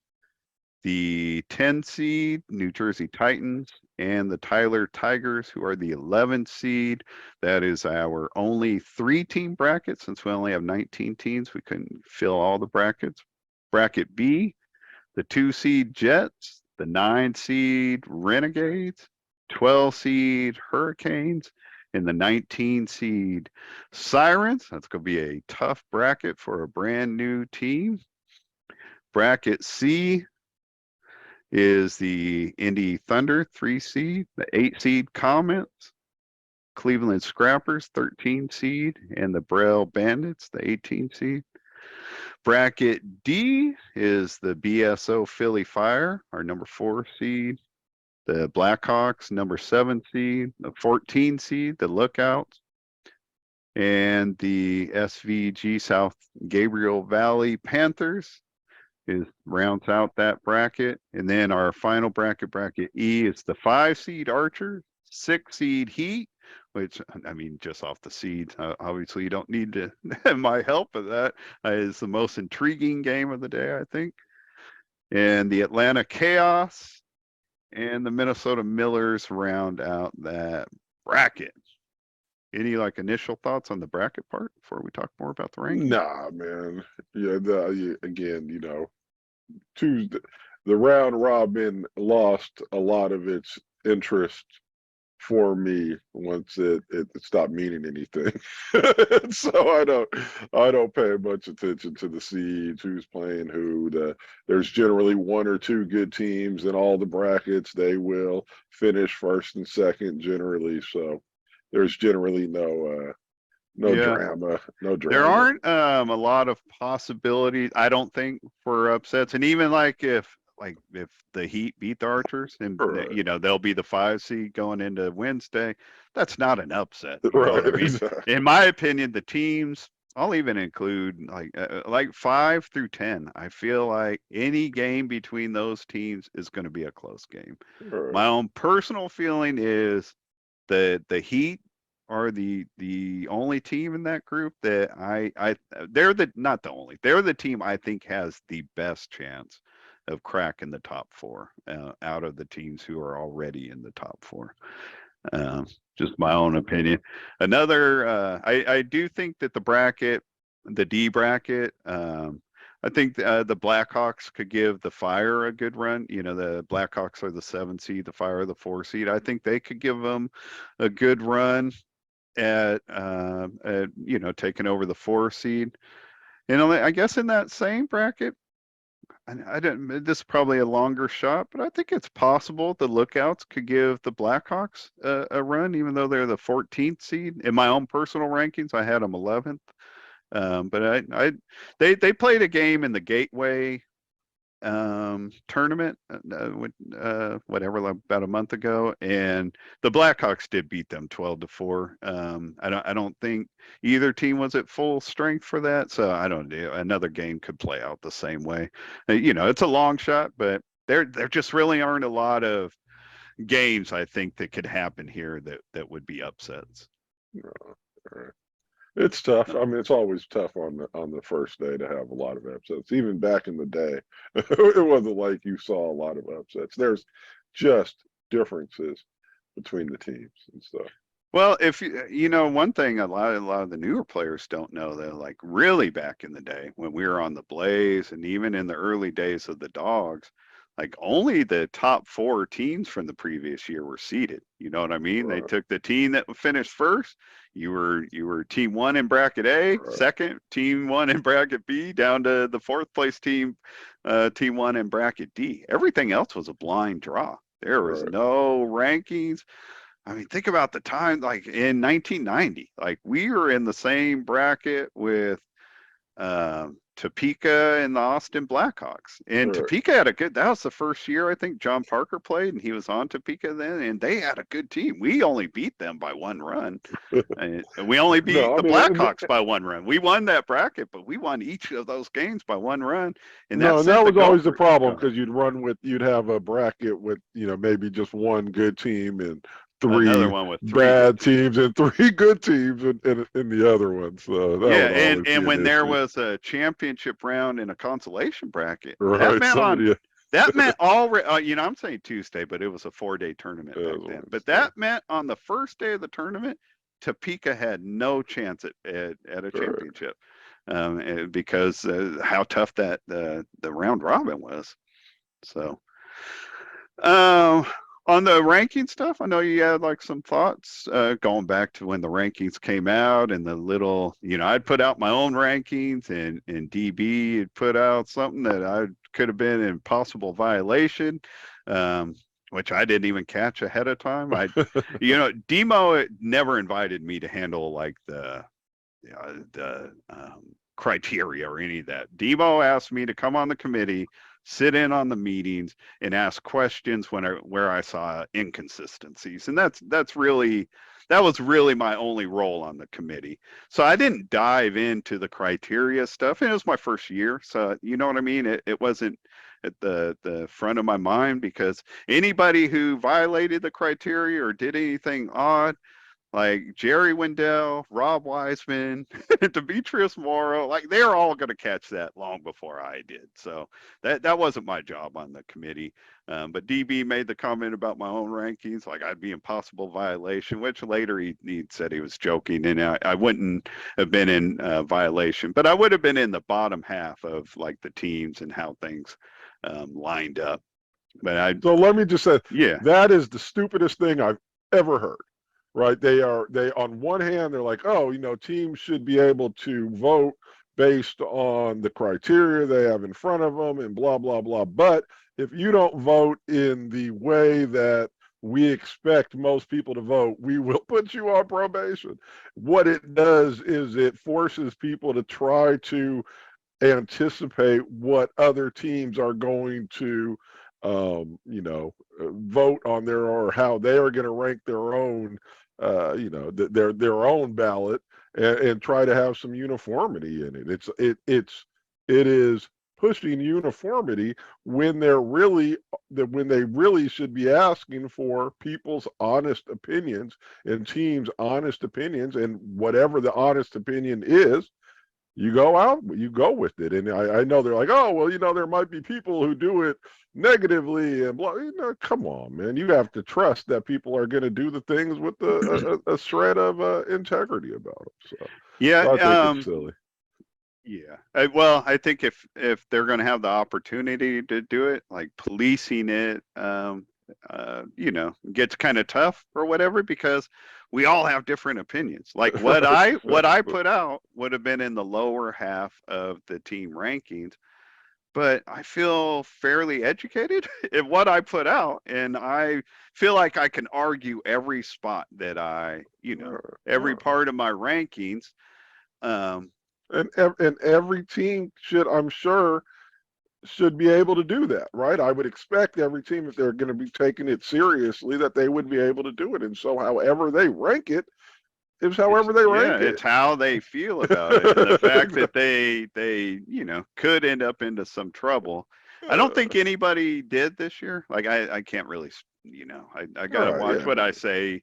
the 10 seed, New Jersey Titans, and the Tyler Tigers, who are the 11th seed. That is our only 3-team bracket. Since we only have 19 teams, we couldn't fill all the brackets. Bracket B, the 2 seed Jets, the 9 seed Renegades, 12 seed Hurricanes, and the 19 seed Sirens. That's going to be a tough bracket for a brand new team. Bracket C is the Indy Thunder 3 seed, the 8 seed Comets, Cleveland Scrappers 13 seed, and the Braille Bandits, the 18 seed. Bracket D is the BSO Philly Fire, our number 4 seed, the Blackhawks, number 7 seed, the 14 seed, the Lookouts, and the SVG South Gabriel Valley Panthers rounds out that bracket. And then our final bracket, bracket E, is the 5 seed Archers, 6 seed Heat, which, I mean, just off the seeds, obviously you don't need to my help of that. Is the most intriguing game of the day, I think. And the Atlanta Chaos and the Minnesota Millers round out that bracket. Any initial thoughts on the bracket part before we talk more about the rankings? Nah, man. Yeah, again, Tuesday, the round robin lost a lot of its interest for me once it stopped meaning anything. So I don't pay much attention to the seeds, who's playing who. There's generally 1 or 2 good teams in all the brackets. They will finish first and second generally. So there's generally no drama. No drama. There aren't a lot of possibilities, I don't think, for upsets. And even if the Heat beat the Archers and right. they'll be the 5 seed going into Wednesday, that's not an upset. You Right. know what I mean? Exactly. In my opinion, the teams, I'll even include like 5 through 10. I feel like any game between those teams is going to be a close game. Right. My own personal feeling is the Heat are the only team in that group that they're the team I think has the best chance of cracking the top 4 out of the teams who are already in the top 4. Just my own opinion. Another, I do think that the D bracket, I think the Blackhawks could give the Fire a good run. The Blackhawks are the 7 seed, the Fire are the 4 seed. I think they could give them a good run at taking over the 4 seed. I guess in that same bracket, I didn't. This is probably a longer shot, but I think it's possible the Lookouts could give the Blackhawks a run, even though they're the 14th seed. In my own personal rankings, I had them 11th. But they played a game in the Gateway tournament, whatever, about a month ago, and the Blackhawks did beat them 12-4. I don't think either team was at full strength for that, so I don't know. Another game could play out the same way. It's a long shot, but there just really aren't a lot of games I think that could happen here that would be upsets. Right. It's tough. I mean, it's always tough on the first day to have a lot of upsets. Even back in the day, it wasn't like you saw a lot of upsets. There's just differences between the teams and stuff. Well, if one thing a lot of the newer players don't know, though, like really back in the day when we were on the Blaze and even in the early days of the Dogs, like only the top 4 teams from the previous year were seeded. You know what I mean? They Right. took the team that finished first. You were team 1 in bracket A, Right. second, team 1 in bracket B, down to the 4th place team, team 1 in bracket D. Everything else was a blind draw. There was Right. no rankings. I mean, think about the time, like in 1990, like we were in the same bracket with Topeka and the Austin Blackhawks. And All right. Topeka had a good, that was the first year I think John Parker played, and he was on Topeka then, and they had a good team. We only beat them by 1 run. And we only beat No, I the mean, Blackhawks by 1 run. We won that bracket, but we won each of those games by 1 run. And that no, and sent that the was always the Gophers. problem because you'd have a bracket with maybe just one good team and Another three one with 3 good bad teams. teams and three good teams in the other one. So that Yeah, would always be and an when there issue, was a championship round and a consolation bracket, that right? meant on Somebody that meant I'm saying Tuesday, but it was a 4-day tournament back then. But Wednesday, that meant on the first day of the tournament, Topeka had no chance at a all right. championship, because how tough that the round robin was. So, um, on the ranking stuff, I know you had like some thoughts going back to when the rankings came out and the little, I'd put out my own rankings, and DB had put out something that I could have been in possible violation, which I didn't even catch ahead of time. Demo never invited me to handle like the criteria or any of that. Demo asked me to come on the committee, sit in on the meetings, and ask questions where I saw inconsistencies, and that was really my only role on the committee. So I didn't dive into the criteria stuff, and it was my first year, so you know what I mean. It wasn't at the front of my mind, because anybody who violated the criteria or did anything odd, like Jerry Wendell, Rob Wiseman, Demetrius Morrow, like they're all going to catch that long before I did. So that wasn't my job on the committee. But DB made the comment about my own rankings, like I'd be in possible violation, which later he said he was joking, and I wouldn't have been in violation, but I would have been in the bottom half of like the teams and how things lined up. But So let me just say yeah, that is the stupidest thing I've ever heard. Right? They on one hand they're like, oh, teams should be able to vote based on the criteria they have in front of them and blah blah blah. But if you don't vote in the way that we expect most people to vote, we will put you on probation. What it does is it forces people to try to anticipate what other teams are going to vote on or how they are going to rank their own their own ballot, and try to have some uniformity in it. It is pushing uniformity when when they really should be asking for people's honest opinions and teams' honest opinions, and whatever the honest opinion is, you go with it. And I know they're like, oh, well, there might be people who do it negatively and blah. Come on, man. You have to trust that people are going to do the things with a shred of integrity about them. yeah. So I think it's silly. Yeah. Well, I think if they're going to have the opportunity to do it, like policing it, gets kind of tough or whatever, because we all have different opinions. Like what I put out would have been in the lower half of the team rankings, but I feel fairly educated in what I put out, and I feel like I can argue every spot that every part of my rankings. Um, And every team I'm sure, should be able to do that, right? I would expect every team, if they're going to be taking it seriously, that they would be able to do it. And so however they rank it is however they rank it's it. how they feel about it, and the fact that Exactly. they could end up into some trouble. I don't think anybody did this year. Like I can't really, I gotta Right, watch yeah, what no. I say.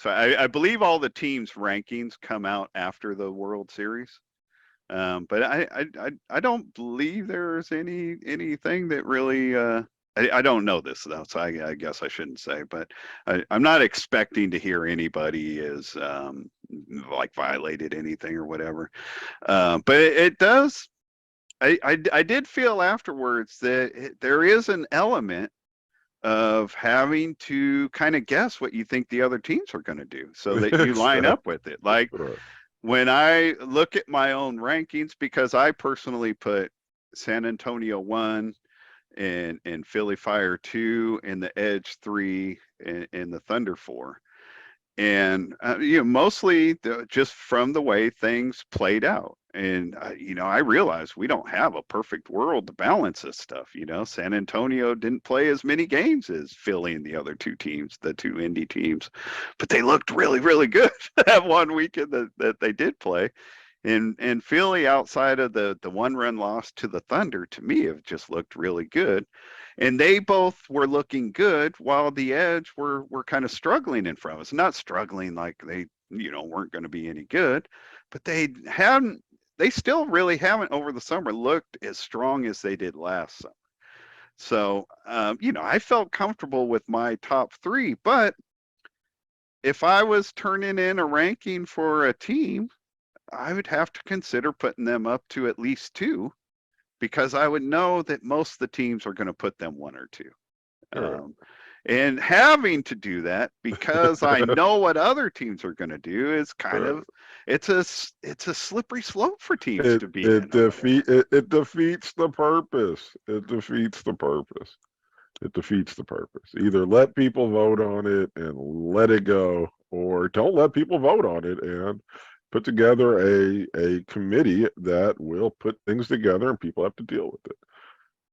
I believe all the teams' rankings come out after the World Series. But I don't believe there's anything that really. I don't know this though, so I guess I shouldn't say. But I'm not expecting to hear anybody is like violated anything or whatever. But it does. I did feel afterwards that there is an element of having to kind of guess what you think the other teams are going to do, so that you line Exactly. up with it. Like Right. when I look at my own rankings, because I personally put San Antonio 1 and Philly Fire 2 and the Edge 3 and the Thunder 4. And mostly just from the way things played out. I realized we don't have a perfect world to balance this stuff. San Antonio didn't play as many games as Philly and the other two teams, the two Indy teams, but they looked really, really good that one weekend that they did play. And Philly, outside of the one run loss to the Thunder, to me have just looked really good. And they both were looking good while the Edge were kind of struggling in front of us. Not struggling like they, weren't going to be any good, but they still really haven't over the summer looked as strong as they did last summer. So, I felt comfortable with my top three, but if I was turning in a ranking for a team, I would have to consider putting them up to at least two, because I would know that most of the teams are going to put them one or two. Sure. And having to do that because I know what other teams are going to do is kind of it's a slippery slope for teams to be in. It defeats the purpose. It defeats the purpose. It defeats the purpose. Either let people vote on it and let it go, or don't let people vote on it and put together a committee that will put things together and people have to deal with it.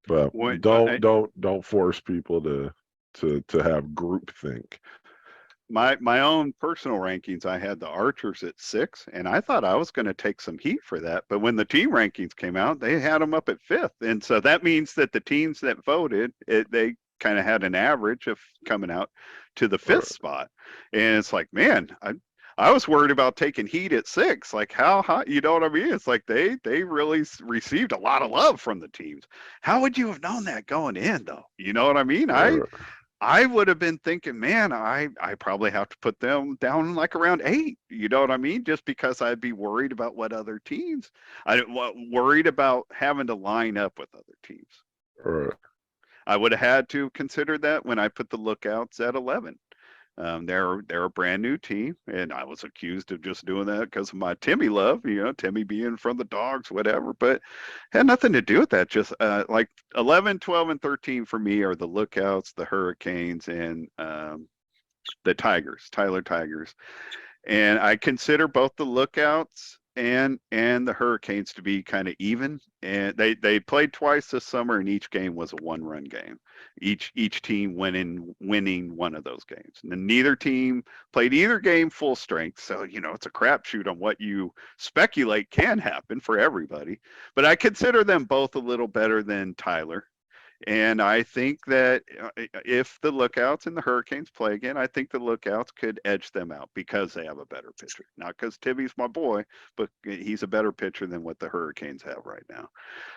But don't force people to have groupthink. My own personal rankings, I had the Archers at 6, and I thought I was going to take some heat for that. But when the team rankings came out, they had them up at 5th, and so that means that the teams that voted, they kind of had an average of coming out to the 5th spot. And it's like, man, I was worried about taking heat at 6. Like, how hot? You know what I mean? It's like they really received a lot of love from the teams. How would you have known that going in, though? You know what I mean? I would have been thinking, man, I probably have to put them down like around 8. You know what I mean? Just because I'd be worried about what other teams. Worried about having to line up with other teams. Right. I would have had to consider that when I put the Lookouts at 11. They're a brand new team, and I was accused of just doing that because of my Timmy love, Timmy being from the Dogs, whatever, but had nothing to do with that. Just like 11, 12, and 13 for me are the Lookouts, the Hurricanes, and the Tigers, Tyler Tigers. And I consider both the Lookouts and the Hurricanes to be kind of even. And they played twice this summer, and each game was a one-run game. Each team winning one of those games. And neither team played either game full strength. So, it's a crapshoot on what you speculate can happen for everybody. But I consider them both a little better than Tyler. And I think that if the Lookouts and the Hurricanes play again, I think the Lookouts could edge them out because they have a better pitcher. Not because Timmy's my boy, but he's a better pitcher than what the Hurricanes have right now.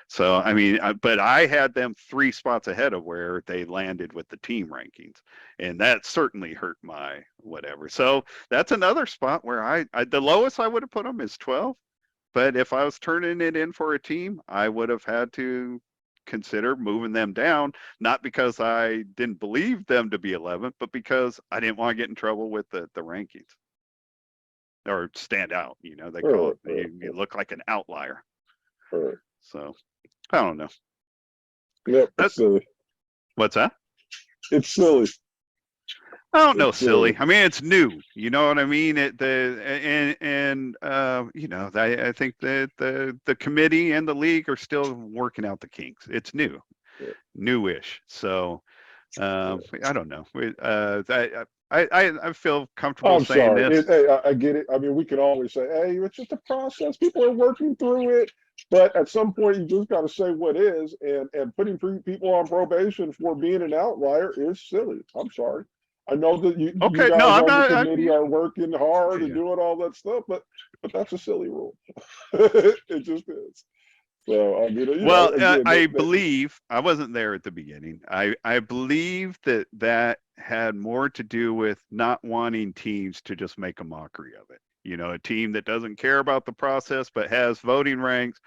So, I mean, but I had them 3 spots ahead of where they landed with the team rankings. And that certainly hurt my whatever. So that's another spot where the lowest I would have put them is 12. But if I was turning it in for a team, I would have had to consider moving them down, not because I didn't believe them to be 11, but because I didn't want to get in trouble with the rankings or stand out. They call it, you look like an outlier. So I don't know. Yep, that's silly. What's that? It's silly. I don't know, silly. I mean, it's new. You know what I mean? I think that the committee and the league are still working out the kinks. It's newish. So I don't know. I feel comfortable saying this. I get it. I mean, we can always say, hey, it's just a process. People are working through it. But at some point, you just got to say what is. And putting people on probation for being an outlier is silly. I'm sorry. I know that you guys on the committee are working hard and doing all that stuff, but that's a silly rule. It just is. So I mean, believe I wasn't there at the beginning. I believe that had more to do with not wanting teams to just make a mockery of it. A team that doesn't care about the process but has voting ranks,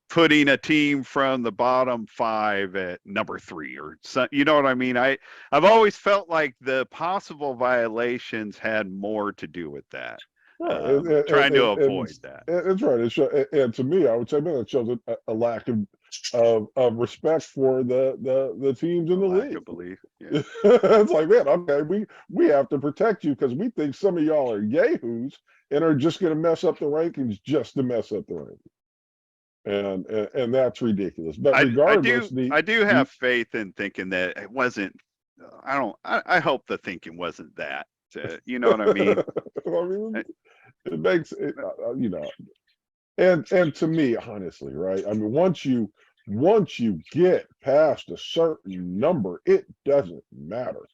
putting a team from the bottom 5 at number 3 or so, you know what I mean? I've always felt like the possible violations had more to do with that. Trying to avoid that. That's right. And to me, I would say, man, it shows a lack of respect for the teams in the league. Lack of belief. Yeah. It's like, man, okay, we have to protect you because we think some of y'all are yahoos and are just going to mess up the rankings just to mess up the rankings. and that's ridiculous. But I regardless, I do have faith in thinking that it wasn't. I hope the thinking wasn't that. You know what I mean? I mean, it makes it, you know, and to me, honestly, right? I mean, once you get past a certain number, it doesn't matter,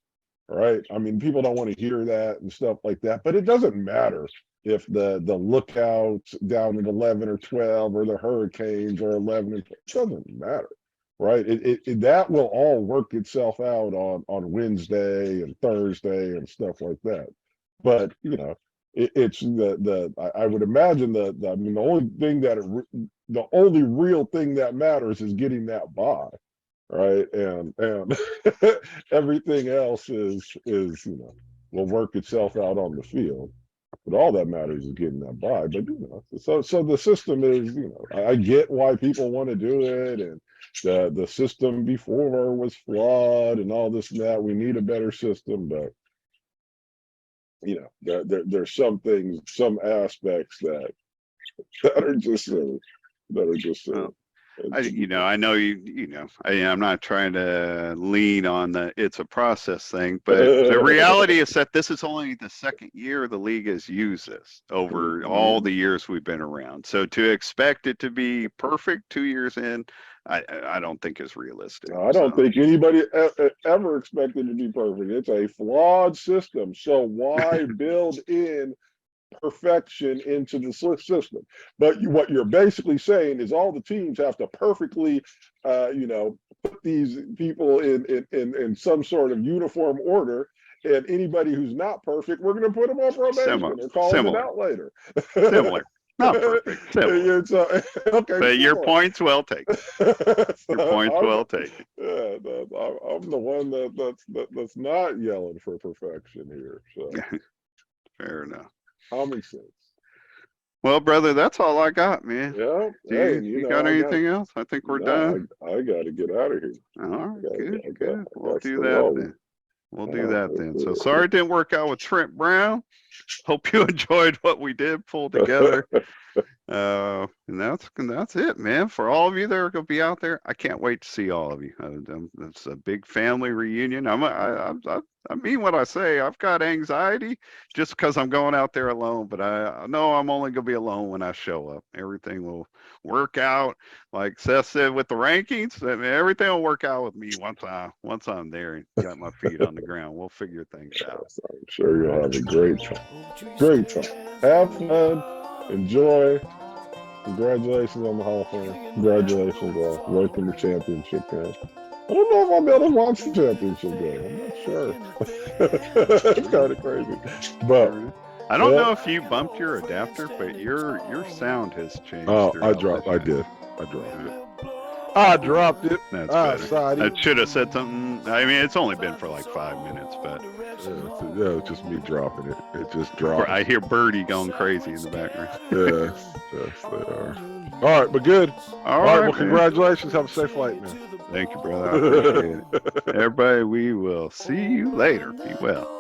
right? I mean, people don't want to hear that and stuff like that, but it doesn't matter if the lookouts down at 11 or 12 or the hurricanes are 11 and 12. It doesn't matter, right? That will all work itself out on Wednesday and Thursday and stuff like that. But you know, it's I would imagine I mean, the only real thing that matters is getting that by, right? And everything else is you know, will work itself out on the field. But all that matters is getting that by. But you know, so the system is, you know, I get why people want to do it, and the system before was flawed and all this and that. We need a better system, but you know, there's some things, some aspects that are just silly, that are just silly. You know, I know you know, I'm not trying to lean on the it's a process thing, but the reality is that this is only the second year the league has used this over all the years we've been around. So to expect it to be perfect 2 years in, I don't think is realistic. I don't think anybody ever expected it to be perfect. It's a flawed system. So why build in perfection into the system? But what you're basically saying is all the teams have to perfectly, you know, put these people in some sort of uniform order, and anybody who's not perfect, we're going to put them on probation or call them out later. Similar. Not perfect. Similar. Okay, but your point's well taken. Your point's well taken. Yeah, I'm the one that's not yelling for perfection here. So fair enough. Common sense. Well, brother, that's all I got, man. Yeah. You got anything else? I think we're done. I got to get out of here. All right, good. We'll do that then. We'll do that then. So sorry it didn't work out with Trent Brown. Hope you enjoyed what we did pull together. And that's it, man. For all of you that are gonna be out there, I can't wait to see all of you. It's a big family reunion. I mean what I say. I've got anxiety just because I'm going out there alone, but I know I'm only gonna be alone when I show up. Everything will work out, like Seth said with the rankings. I mean, everything will work out with me once I'm there and got my feet on the ground. We'll figure things out. I'm sure you'll have a great time. Great time. Have fun. Enjoy. Congratulations on the Hall of Fame. Congratulations on working the championship game. I don't know if I'll be able to watch the championship game. I'm not sure. It's kind of crazy. But I don't know if you bumped your adapter, but your sound has changed. Oh, I dropped it. I dropped it. That's better. I should have said something. I mean, it's only been for like 5 minutes, but yeah, it's just me dropping it. It just dropped. I hear Birdie going crazy in the background. Yes, they are. All right, but good. All right, well, congratulations. Have a safe flight, man. Thank you, brother. I appreciate it. Everybody, we will see you later. Be well.